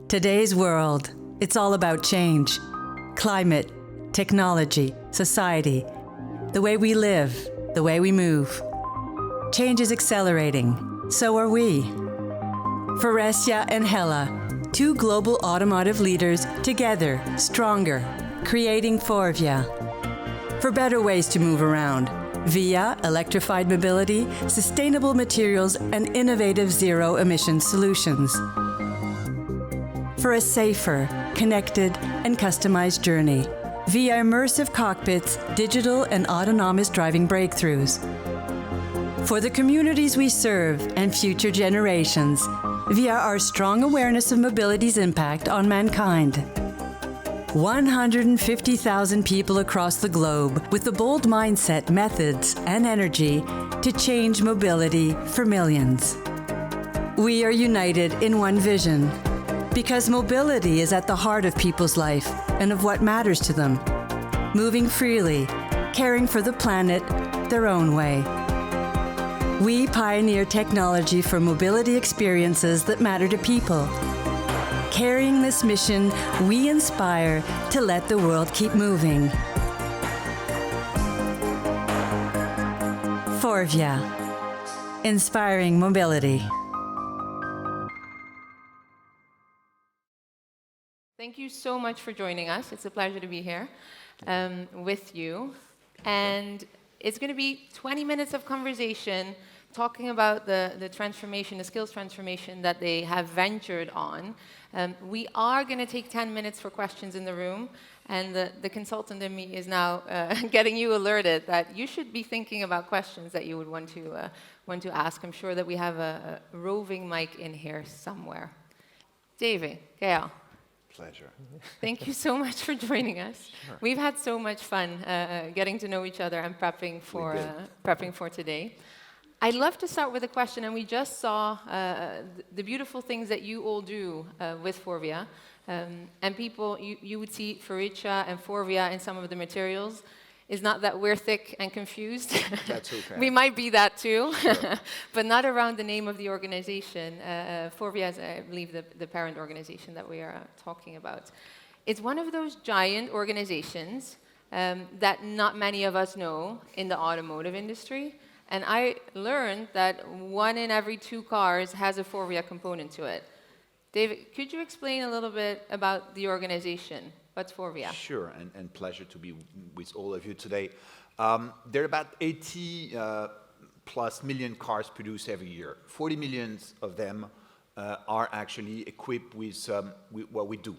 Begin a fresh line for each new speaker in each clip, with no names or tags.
Today's world, it's all about change. Climate, technology, society, the way we live, the way we move. Change is accelerating, so are we. Faurecia and Hella, two global automotive leaders, together, stronger, creating Forvia. For better ways to move around, via electrified mobility, sustainable materials, and innovative zero-emission solutions. For a safer, connected, and customized journey, via immersive cockpits, digital and autonomous driving breakthroughs. For the communities we serve and future generations, via our strong awareness of mobility's impact on mankind. 150,000 people across the globe with the bold mindset, methods, and energy to change mobility for millions. We are united in one vision, because mobility is at the heart of people's life and of what matters to them. Moving freely, caring for the planet their own way. We pioneer technology for mobility experiences that matter to people. Carrying this mission, we inspire to let the world keep moving. Forvia, inspiring mobility.
Thank you so much for joining us. It's a pleasure to be here with you. And it's going to be 20 minutes of conversation talking about the transformation, the skills transformation that they have ventured on. We are going to take 10 minutes for questions in the room, and the consultant in me is now getting you alerted that you should be thinking about questions that you would want to ask. I'm sure that we have a roving mic in here somewhere. David, Gail.
Pleasure.
Thank you so much for joining us.
Sure.
We've had so much fun getting to know each other and prepping for today. I'd love to start with a question, and we just saw the beautiful things that you all do with Forvia. And people, you would see Faurecia and Forvia in some of the materials. It's not that we're thick and confused.
That's okay.
We might be that too,
Sure.
but not around the name of the organization. Forvia is, I believe, the parent organization that we are talking about. It's one of those giant organizations that not many of us know in the automotive industry. And I learned that 1 in every 2 cars has a Forvia component to it. David, could you explain a little bit about the organization? What's Forvia?
Sure, and pleasure to be with all of you today. There are about 80 plus million cars produced every year. 40 million of them are actually equipped with what we do.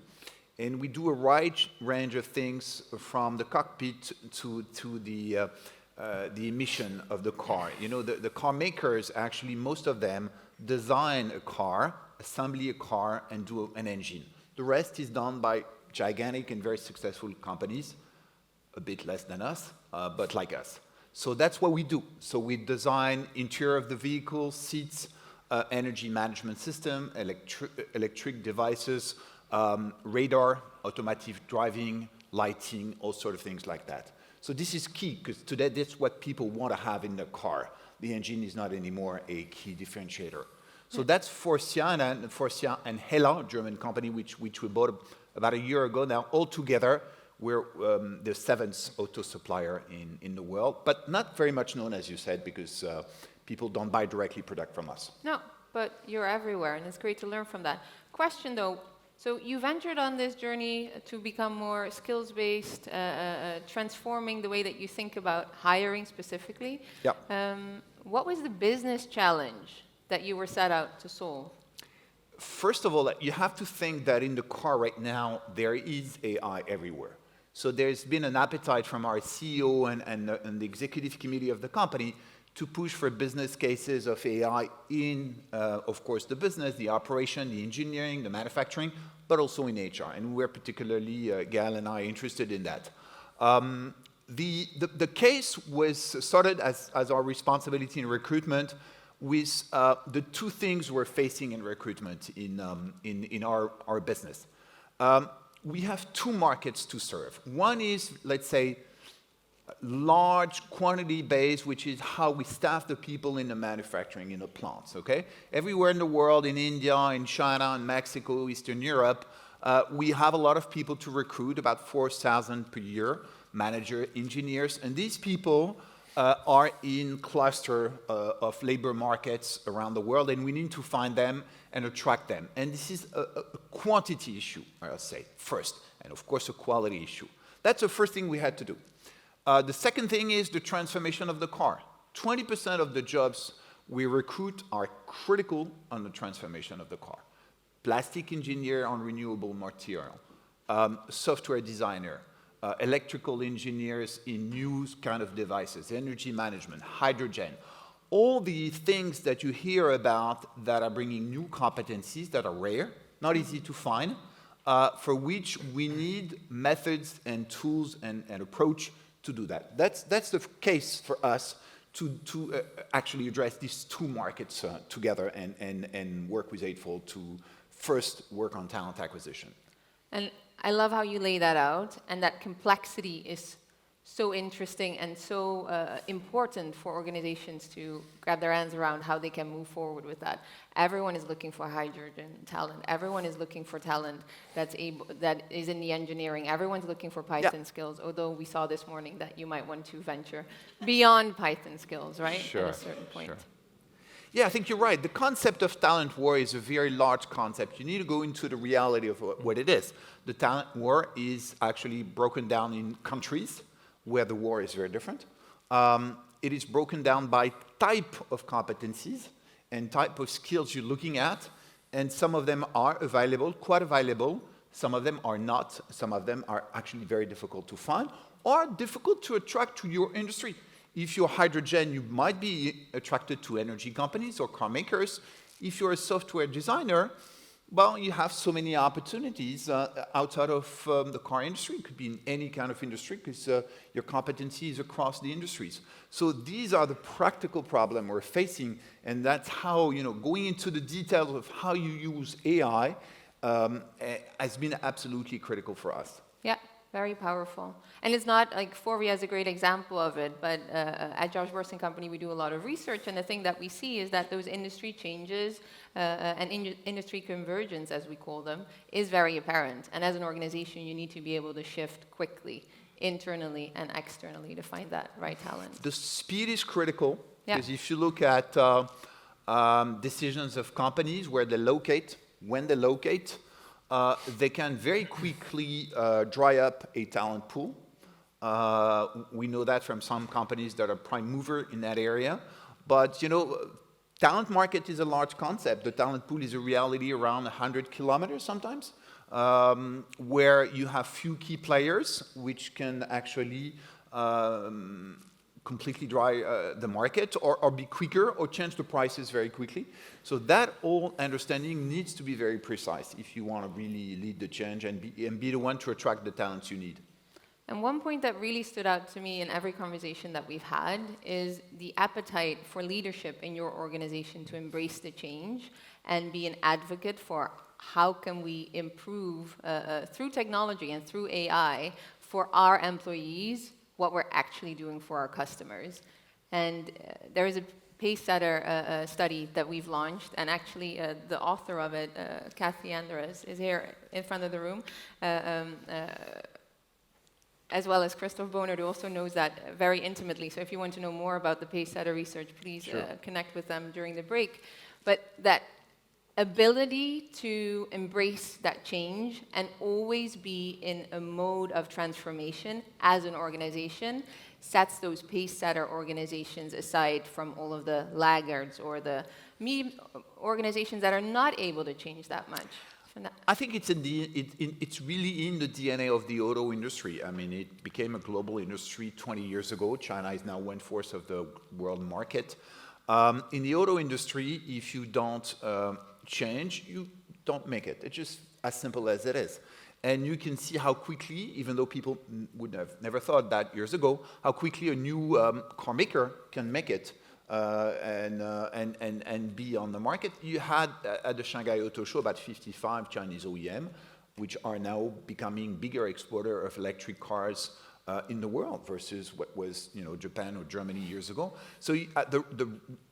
And we do a wide range of things from the cockpit to the emission of the car. You know, the car makers, actually, most of them design a car, assemble a car, and do an engine. The rest is done by gigantic and very successful companies, a bit less than us, but like us. So that's what we do. So we design interior of the vehicle, seats, energy management system, electric devices, radar, automatic driving, lighting, all sort of things like that. So this is key, because today that's what people want to have in their car. The engine is not anymore a key differentiator. So that's Faurecia and Hella, German company, which we bought about a year ago now. All together, we're the 7th auto supplier in the world, but not very much known, as you said, because people don't buy directly product from us.
No, but you're everywhere, and it's great to learn from that. Question, though. So you ventured on this journey to become more skills-based, transforming the way that you think about hiring specifically.
Yeah.
What was the business challenge that you were set out to solve?
First of all, you have to think that in the car right now, there is AI everywhere. So there's been an appetite from our CEO and the executive committee of the company to push for business cases of AI in, of course, the business, the operation, the engineering, the manufacturing, but also in HR. And we're particularly, Gail and I, interested in that. The case was started as our responsibility in recruitment with the 2 things we're facing in recruitment in our business. We have 2 markets to serve. One is, let's say, large quantity base, which is how we staff the people in the manufacturing in the plants, okay? Everywhere in the world, in India, in China, in Mexico, Eastern Europe, we have a lot of people to recruit, about 4,000 per year, manager, engineers, and these people are in cluster of labor markets around the world, and we need to find them and attract them. And this is a quantity issue, I'll say, first, and of course a quality issue. That's the first thing we had to do. The second thing is the transformation of the car. 20% of the jobs we recruit are critical on the transformation of the car. Plastic engineer on renewable material, software designer, electrical engineers in new kind of devices, energy management, hydrogen. All the things that you hear about that are bringing new competencies that are rare, not easy to find, for which we need methods and tools and approach to do that. That's the case for us to actually address these two markets together and work with Eightfold to first work on talent acquisition.
And I love how you lay that out, and that complexity is so interesting and so important for organizations to grab their hands around how they can move forward with that. Everyone is looking for hydrogen talent. Everyone is looking for talent that is in the engineering. Everyone's looking for Python skills, although we saw this morning that you might want to venture beyond Python skills, right?
Sure,
at a certain point.
Sure. Yeah, I think you're right. The concept of talent war is a very large concept. You need to go into the reality of what it is. The talent war is actually broken down in countries where the war is very different. It is broken down by type of competencies and type of skills you're looking at, and some of them are available, quite available. Some of them are not. Some of them are actually very difficult to find or difficult to attract to your industry. If you're hydrogen, you might be attracted to energy companies or car makers. If you're a software designer, well, you have so many opportunities outside of the car industry. It could be in any kind of industry because your competency is across the industries. So these are the practical problems we're facing, and that's how, going into the details of how you use AI has been absolutely critical for us.
Yeah. Very powerful. And it's not like Forvia is a great example of it, but at Josh Bersin Company, we do a lot of research, and the thing that we see is that those industry changes and industry convergence, as we call them, is very apparent. And as an organization, you need to be able to shift quickly, internally and externally, to find that right talent.
The speed is critical, because if you look at decisions of companies, where they locate, when they locate, they can very quickly dry up a talent pool. We know that from some companies that are prime mover in that area. But, talent market is a large concept. The talent pool is a reality around 100 kilometers sometimes, where you have few key players, which can actually completely dry the market or be quicker or change the prices very quickly. So that whole understanding needs to be very precise if you want to really lead the change and be the one to attract the talents you need.
And one point that really stood out to me in every conversation that we've had is the appetite for leadership in your organization to embrace the change and be an advocate for how can we improve through technology and through AI for our employees what we're actually doing for our customers. And there is a Pacesetter study that we've launched, and actually the author of it, Kathy Andres, is here in front of the room, as well as Christoph Boner, who also knows that very intimately. So if you want to know more about the Pacesetter research, please connect with them during the break. But that ability to embrace that change and always be in a mode of transformation as an organization sets those pace-setter organizations aside from all of the laggards or the medium organizations that are not able to change that much.
I think it's really in the DNA of the auto industry. I mean, it became a global industry 20 years ago. China is now 1/4 of the world market. In the auto industry, if you don't change, you don't make it. It's just as simple as it is. And you can see how quickly, even though people would have never thought that years ago, how quickly a new car maker can make it and be on the market. You had at the Shanghai Auto Show about 55 Chinese OEM, which are now becoming bigger exporter of electric cars in the world versus what was, Japan or Germany years ago. So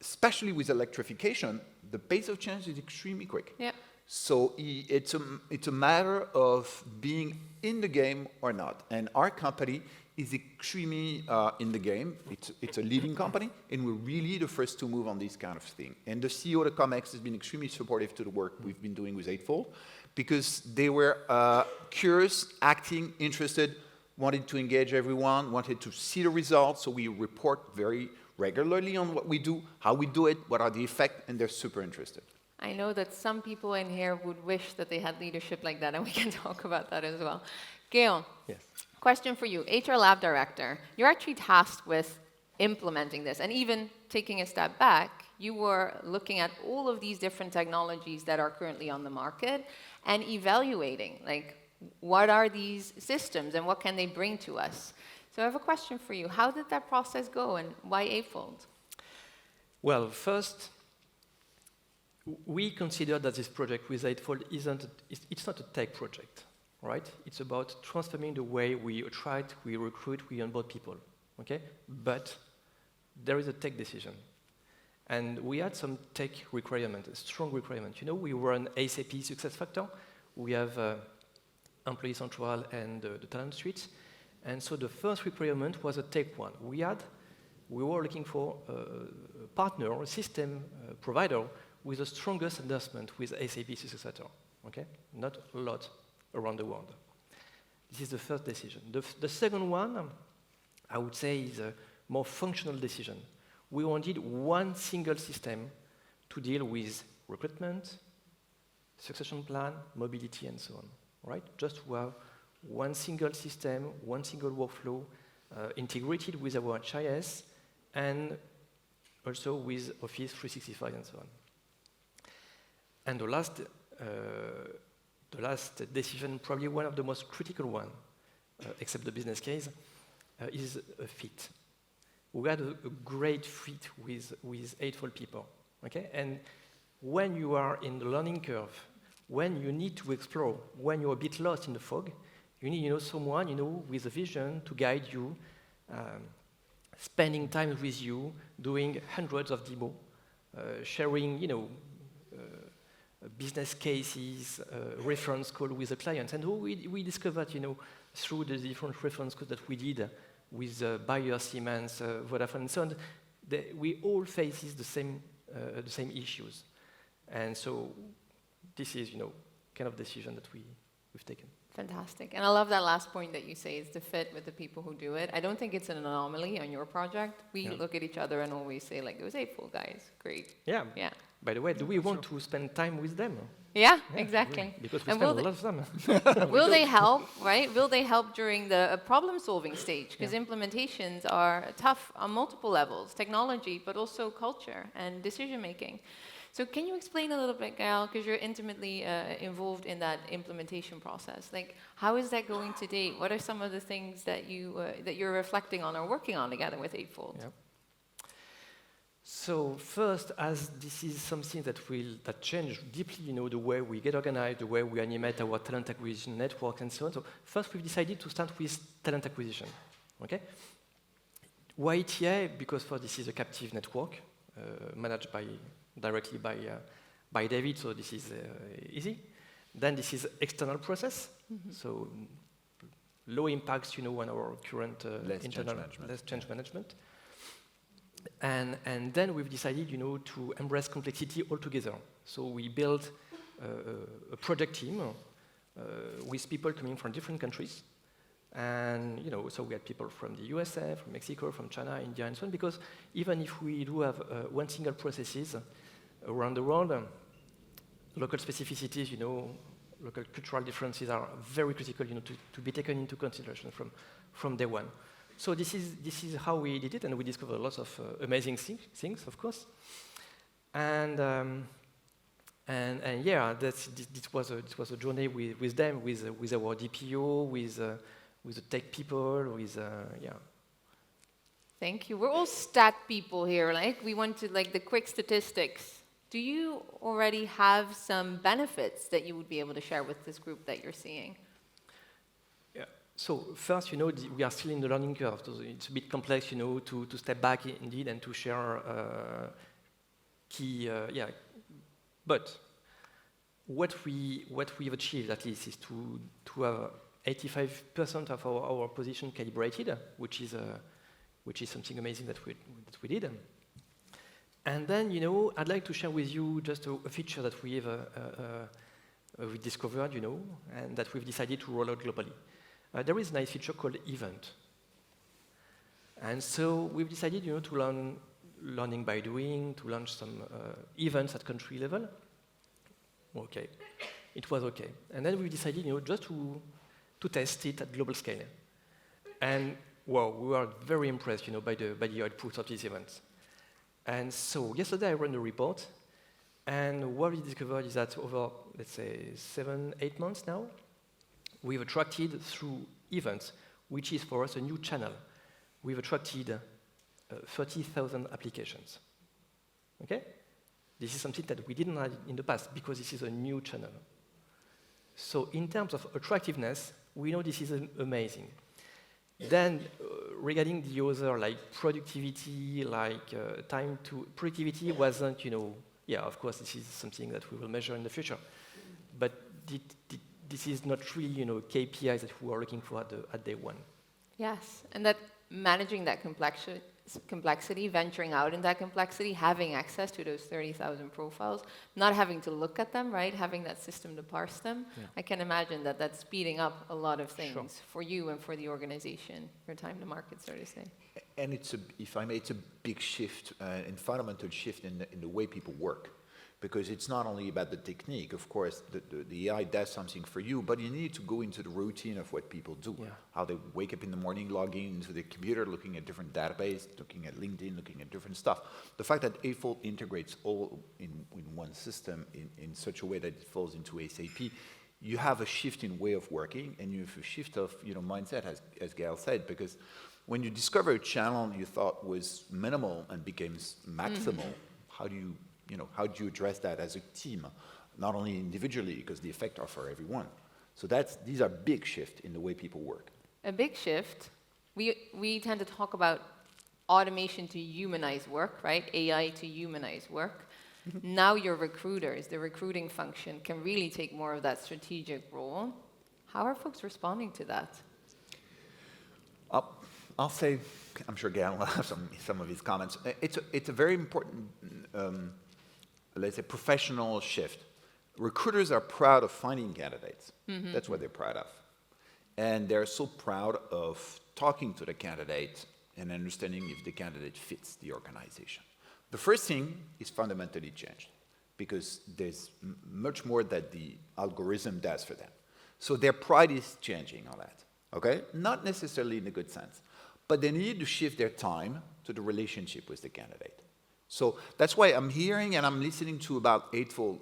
especially with electrification, the pace of change is extremely quick.
Yeah.
So it's a matter of being in the game or not. And our company is extremely in the game. It's a leading company, and we're really the first to move on this kind of thing. And the CEO of Comex has been extremely supportive to the work we've been doing with Eightfold, because they were curious, acting, interested, wanted to engage everyone, wanted to see the results. So we report very regularly on what we do, how we do it, what are the effects, and they're super interested.
I know that some people in here would wish that they had leadership like that, and we can talk about that as well. Gail,
Yes.
question for you. HR Lab Director, you're actually tasked with implementing this, and even taking a step back, you were looking at all of these different technologies that are currently on the market and evaluating, like, what are these systems and what can they bring to us? So I have a question for you. How did that process go, and why Eightfold?
Well, first, we consider that this project with Eightfold it's not a tech project, right? It's about transforming the way we attract, we recruit, we onboard people, okay? But there is a tech decision. And we had some tech requirement, a strong requirement. We run SAP SuccessFactors. We have Employee Central and the Talent Suite. And so the first requirement was a tech one. We were looking for a partner, a system provider with the strongest endorsement with SAP SuccessFactors, okay? Not a lot around the world. This is the first decision. The second one, I would say, is a more functional decision. We wanted one single system to deal with recruitment, succession plan, mobility, and so on, right? Just to have one single system, one single workflow, integrated with our HIS, and also with Office 365 and so on. And the last decision, probably one of the most critical one, except the business case, is a fit. We had a great fit with Eightfold people, okay? And when you are in the learning curve, when you need to explore, when you're a bit lost in the fog, you need, someone, with a vision to guide you, spending time with you, doing hundreds of demos, sharing, business cases, reference call with the clients. And we discovered, through the different reference calls that we did with Bayer, Siemens, Vodafone, and so on, we all face the same issues. And so this is, kind of decision that we've taken.
Fantastic. And I love that last point that you say is the fit with the people who do it. I don't think it's an anomaly on your project. We look at each other and always say, like, those Eightfold guys, great.
Yeah.
Yeah.
By the way, do we want to spend time with them?
Yeah, exactly.
Because we
And
spend a lot of them.
will they help, right? Will they help during the problem-solving stage? Because implementations are tough on multiple levels, technology, but also culture and decision-making. So can you explain a little bit, Gail, because you're intimately involved in that implementation process? Like, how is that going to date? What are some of the things that you're reflecting on or working on together with Eightfold?
Yeah. So first, as this is something that change deeply, the way we get organized, the way we animate our talent acquisition network, and so on. So first, we've decided to start with talent acquisition. Okay. Why TA? Because first, this is a captive network managed directly by David. So this is easy. Then this is external process. Mm-hmm. So low impacts, on our current internal less change management. And then we've decided, to embrace complexity altogether. So we built a project team with people coming from different countries. And, so we had people from the USA, from Mexico, from China, India, and so on, because even if we do have one single processes around the world, local specificities, local cultural differences are very critical, to be taken into consideration from day one. So this is how we did it, and we discovered lots of amazing things, of course. And yeah, this was a journey with them, with our DPO, with the tech people, yeah.
Thank you. We're all stat people here. Like, we want to, the quick statistics. Do you already have some benefits that you would be able to share with this group that you're seeing?
Yeah. So first, we are still in the learning curve. So it's a bit complex, to step back indeed and to share key, But what we've achieved at least is to have 85% of our position calibrated, which is something amazing that we did. And then, I'd like to share with you just a feature that we discovered, and that we've decided to roll out globally. There is a nice feature called Event. And so we've decided, to learn learning by doing, to launch some events at country level. Okay, it was okay. And then we decided, just to test it at global scale. And wow, we were very impressed, by the output of these events. And so yesterday I ran a report, and what we discovered is that over, let's say, 7-8 months now, we've attracted through events, which is for us a new channel. We've attracted 30,000 applications. Okay? This is something that we didn't have in the past because this is a new channel. So in terms of attractiveness, we know this is amazing. Then regarding the other, like productivity, productivity wasn't, of course, this is something that we will measure in the future. But this is not really, KPIs that we are looking for at day one.
Yes, and that managing that complexity, venturing out in that complexity, having access to those 30,000 profiles, not having to look at them, right? Having that system to parse them. Yeah. I can imagine that that's speeding up a lot of things for you and for the organization, your time to market, so to say.
And if I may, it's a big shift, and fundamental shift in the way people work. Because it's not only about the technique, of course, the AI does something for you, but you need to go into the routine of what people do. Yeah. How they wake up in the morning, logging into the computer, looking at different databases, looking at LinkedIn, looking at different stuff. The fact that Eightfold integrates all in one system in such a way that it falls into SAP, you have a shift in way of working, and you have a shift of mindset, as Gael said, because when you discover a channel you thought was minimal and becomes maximal, how do you address that as a team, not only individually, because the effects are for everyone. So these are big shifts in the way people work.
A big shift. We tend to talk about automation to humanize work, right? AI to humanize work. Now your recruiters, the recruiting function, can really take more of that strategic role. How are folks responding to that?
I'll say, I'm sure Gael will have some of his comments. It's a very important let's say, professional shift. Recruiters are proud of finding candidates. Mm-hmm. That's what they're proud of. And they're so proud of talking to the candidate and understanding if the candidate fits the organization. The first thing is fundamentally changed because there's much more that the algorithm does for them. So their pride is changing on that, okay? Not necessarily in a good sense, but they need to shift their time to the relationship with the candidate. So that's why I'm hearing and I'm listening to about Eightfold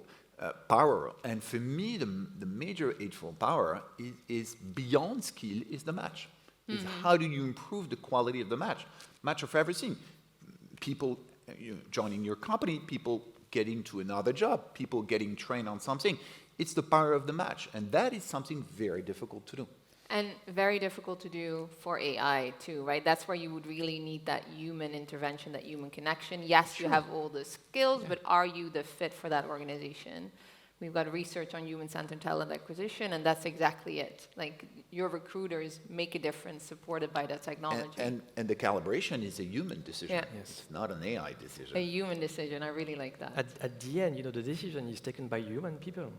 power. And for me, the major Eightfold power is beyond skill is the match. Is how do you improve the quality of the match? Match of everything. People joining your company, people getting to another job, people getting trained on something. It's the power of the match. And that is something very difficult to do.
And very difficult to do for AI too, right? That's where you would really need that human intervention, that human connection. Yes, sure. You have all the skills, but are you the fit for that organization? We've got research on human-centered talent acquisition, and that's exactly it. Like, your recruiters make a difference supported by that technology.
And the calibration is a human decision.
Yeah.
Yes. It's not an AI decision.
A human decision, I really like that.
At the end, the decision is taken by human people.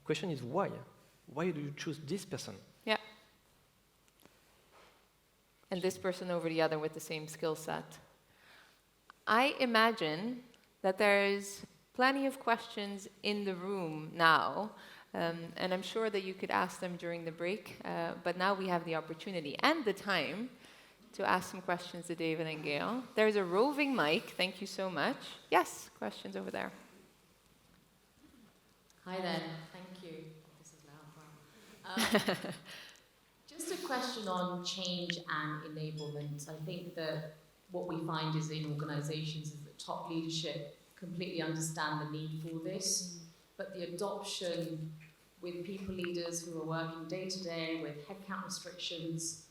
Question is why? Why do you choose this person?
Yeah. And this person over the other with the same skill set. I imagine that there's plenty of questions in the room now, and I'm sure that you could ask them during the break, but now we have the opportunity and the time to ask some questions to David and Gael. There's a roving mic, thank you so much. Yes, questions over there.
Hi there, thank you. This is loud. Just a question on change and enablement. I think that what we find is in organizations is that top leadership completely understand the need for this, but the adoption with people leaders who are working day to day with headcount restrictions,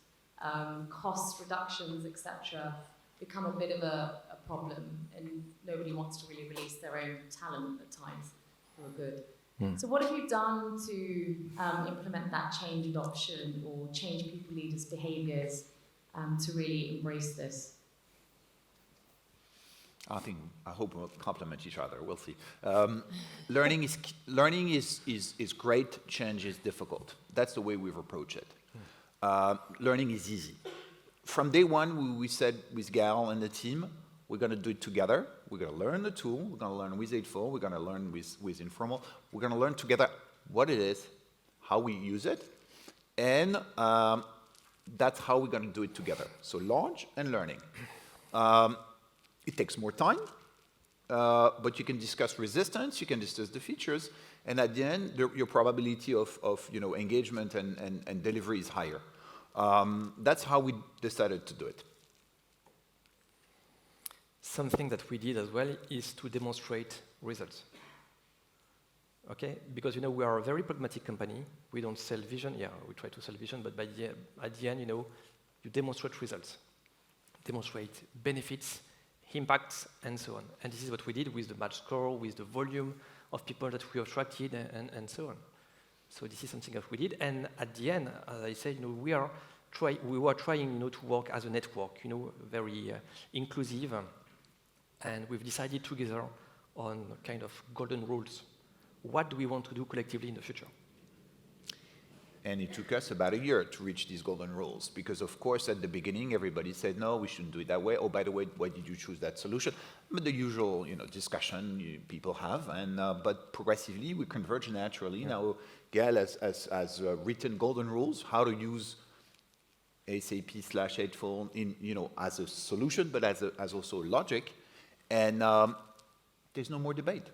cost reductions, etc., become a bit of a problem, and nobody wants to really release their own talent at times for good. So what have you done to implement that change adoption or change people leaders' behaviours to really embrace this?
I hope we'll complement each other. We'll see. Learning is great. Change is difficult. That's the way we've approached it. Learning is easy. From day one, we said with Gal and the team, we're going to do it together. We're going to learn the tool. We're going to learn with Eightfold. We're going to learn with Informal. We're going to learn together what it is, how we use it, and that's how we're going to do it together. So launch and learning. It takes more time, but you can discuss resistance, you can discuss the features, and at the end, your probability of engagement and delivery is higher. That's how we decided to do it.
Something that we did as well is to demonstrate results. Okay, because we are a very pragmatic company. We don't sell vision. Yeah, we try to sell vision, but at the end, you demonstrate results, demonstrate benefits, impacts, and so on. And this is what we did with the match score, with the volume of people that we attracted, and so on. So this is something that we did. And at the end, as I said, we were trying, to work as a network, very inclusive, and we've decided together on kind of golden rules. What do we want to do collectively in the future?
And it took us about a year to reach these golden rules because, of course, at the beginning, everybody said, no, we shouldn't do it that way. Oh, by the way, why did you choose that solution? But the usual, discussion people have. And but progressively, we converge naturally. Yeah. Now, Gael has written golden rules, how to use SAP/Eightfold as a solution, but as also logic. And there's no more debate.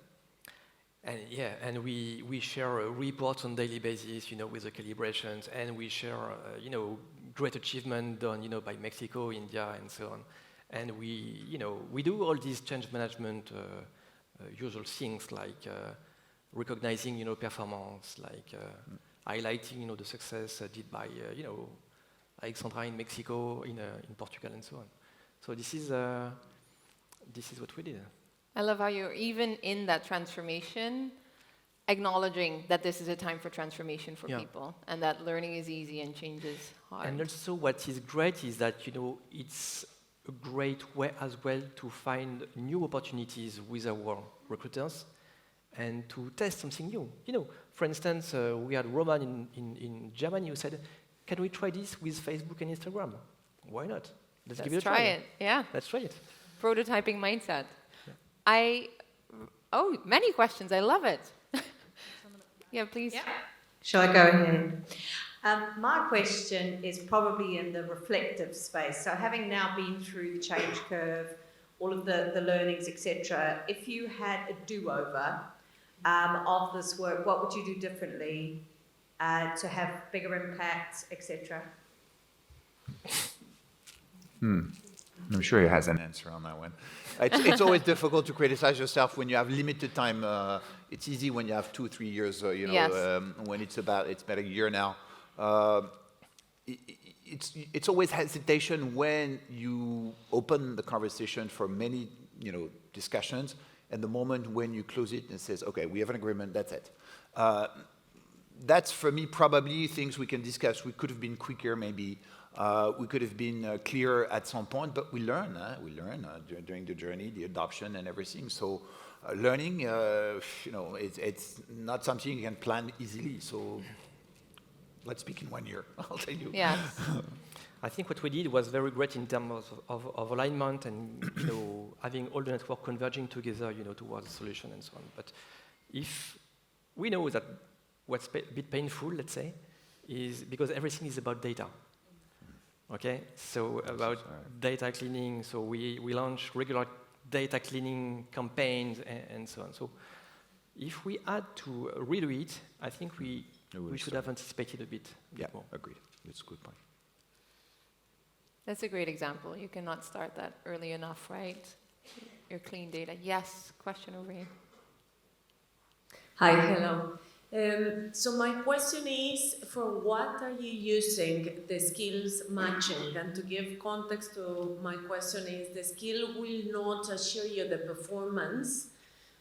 And we share reports on daily basis, with the calibrations, and we share, great achievement done, by Mexico, India, and so on. And we do all these change management usual things like recognizing, performance, like highlighting, the success did by, Alexandra in Mexico, in Portugal, and so on. So this is what we did.
I love how you're even in that transformation, acknowledging that this is a time for transformation for people, and that learning is easy and change is hard.
And also what is great is that, it's a great way as well to find new opportunities with our recruiters and to test something new. For instance, we had Roman in Germany who said, can we try this with Facebook and Instagram? Why not? Let's give it a try.
Let's try it, yeah.
Let's try it.
Prototyping mindset. Many questions. I love it. Yeah, please. Yeah.
Shall I go ahead? My question is probably in the reflective space. So having now been through the change curve, all of the learnings, etc., if you had a do-over of this work, what would you do differently to have bigger impact, etc.?
I'm sure he has an answer on that one. It's always difficult to criticize yourself when you have limited time. It's easy when you have 2-3 years,
Yes.
When it's about a year now. It's always hesitation when you open the conversation for many, discussions, and the moment when you close it and it says, okay, we have an agreement, that's it. That's, for me, probably things we can discuss. We could have been quicker, maybe. We could have been clearer at some point, but we learn. We learn during the journey, the adoption and everything. So learning, it's not something you can plan easily. So let's speak in 1 year, I'll tell you.
Yes.
I think what we did was very great in terms of alignment and having all the network converging together, towards a solution and so on. But if we know that what's a bit painful, let's say, is because everything is about data. Okay, so about data cleaning, so we launch regular data cleaning campaigns and so on. So if we had to redo it, I think we should have anticipated a bit more.
Agreed. That's a good point.
That's a great example. You cannot start that early enough, right? Your clean data. Yes, question over here.
Hi, hello.
So my question is, for what are you using the skills matching? And to give context to my question is, the skill will not assure you the performance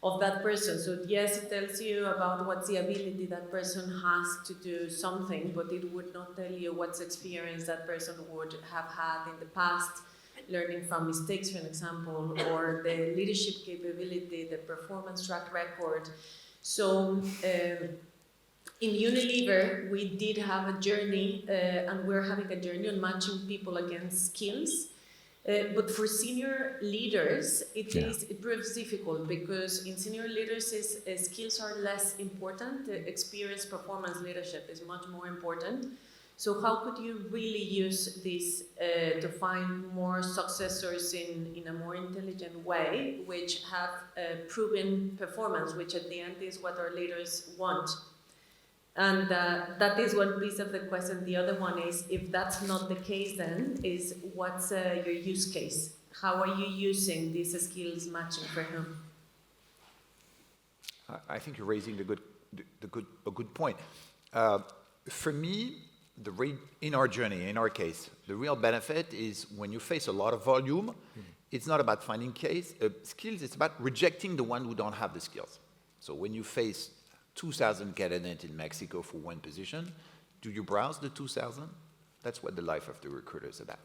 of that person. So yes, it tells you about what's the ability that person has to do something, but it would not tell you what's experience that person would have had in the past, learning from mistakes, for example, or the leadership capability, the performance track record. So in Unilever, we did have a journey, and we're having a journey on matching people against skills. But for senior leaders, it proves difficult because in senior leaders, skills are less important. Experience, performance, leadership is much more important. So how could you really use this to find more successors in a more intelligent way, which have proven performance, which at the end is what our leaders want? And that is one piece of the question. The other one is, if that's not the case, then is what's your use case? How are you using these skills matching for him?
I think you're raising a good point. For me, in our journey, in our case, the real benefit is when you face a lot of volume, it's not about finding skills, it's about rejecting the one who don't have the skills. So when you face 2,000 candidates in Mexico for one position, do you browse the 2,000? That's what the life of the recruiter is about.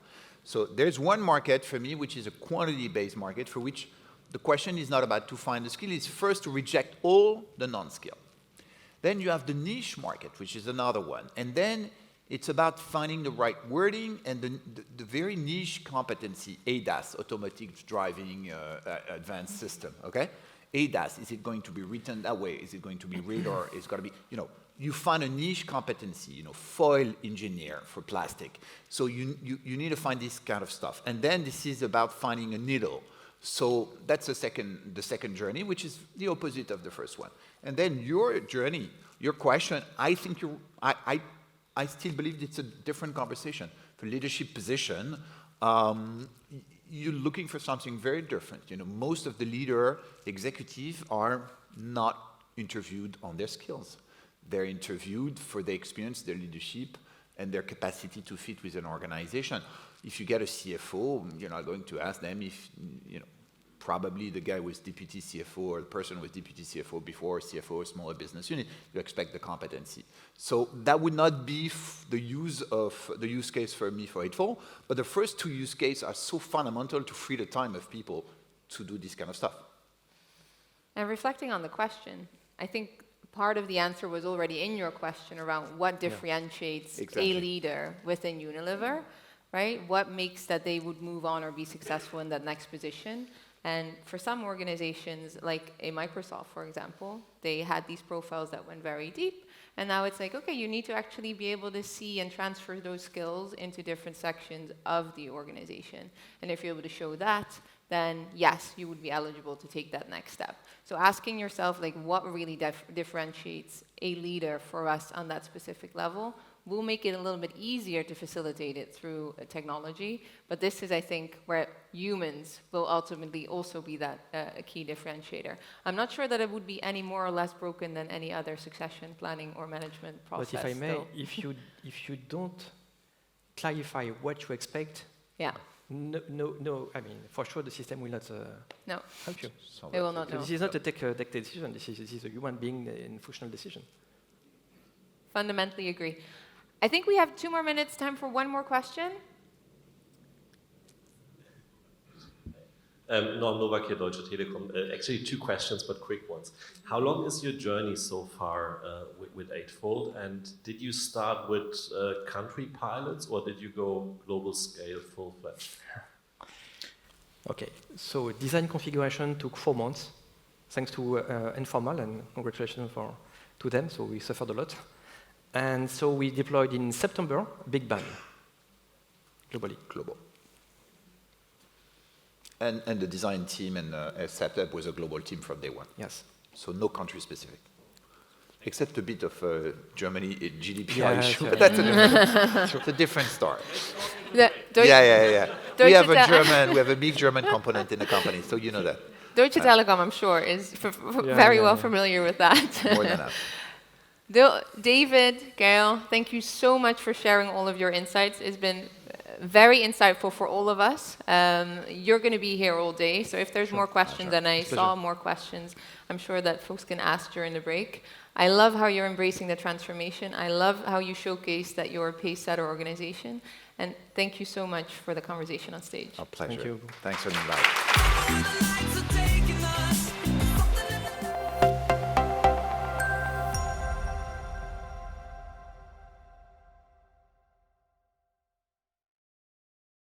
So there's one market for me, which is a quantity-based market, for which the question is not about to find the skill, it's first to reject all the non-skill. Then you have the niche market, which is another one. And then it's about finding the right wording and the very niche competency, ADAS, automatic driving advanced system, okay? ADAS, is it going to be written that way? Is it going to be radar? It's got to be, you find a niche competency, foil engineer for plastic. So you need to find this kind of stuff. And then this is about finding a needle. So that's the second journey, which is the opposite of the first one. And then your journey, your question, I think I still believe it's a different conversation. For leadership position, you're looking for something very different. Most of the executives are not interviewed on their skills. They're interviewed for their experience, their leadership, and their capacity to fit with an organization. If you get a CFO, you're not going to ask them if, probably the guy was deputy CFO or the person was deputy CFO before CFO of a smaller business unit, you expect the competency. So that would not be the use case for me for Eightfold, but the first two use cases are so fundamental to free the time of people to do this kind of stuff.
And reflecting on the question, I think part of the answer was already in your question around what differentiates a leader within Unilever, right? What makes that they would move on or be successful in that next position? And for some organizations, like a Microsoft, for example, they had these profiles that went very deep. And now it's like, okay, you need to actually be able to see and transfer those skills into different sections of the organization. And if you're able to show that, then yes, you would be eligible to take that next step. So asking yourself, like, what really differentiates a leader for us on that specific level will make it a little bit easier to facilitate it through technology. But this is, I think, where humans will ultimately also be that a key differentiator. I'm not sure that it would be any more or less broken than any other succession planning or management process.
But if I may, if you don't clarify what you expect, no, I mean, for sure the system will not help you.
They will not know.
This is not a tech decision, this is a human being in functional decision.
Fundamentally agree. I think we have 2 more minutes, time for one more question.
Norm Novak here, Deutsche Telekom. Actually 2 questions, but quick ones. How long is your journey so far with Eightfold? And did you start with country pilots, or did you go global scale, full-fledged?
Okay, so design configuration took 4 months, thanks to Informal, and congratulations to them, so we suffered a lot. And so we deployed in September, Big Bang, globally.
Global. And the design team and setup was a global team from day one.
Yes.
So no country specific. Except a bit of Germany GDPR issue, but that's a different story. We have a big German component in the company, so you know that.
Deutsche Telekom, I'm sure, is very well familiar with that.
More than that.
David, Gail, thank you so much for sharing all of your insights. It's been very insightful for all of us. You're going to be here all day, so if there's more questions, and I saw more questions, I'm sure that folks can ask during the break. I love how you're embracing the transformation. I love how you showcase that you're a pace-setter organization. And thank you so much for the conversation on stage.
A pleasure.
Thank you.
Thanks for the invite.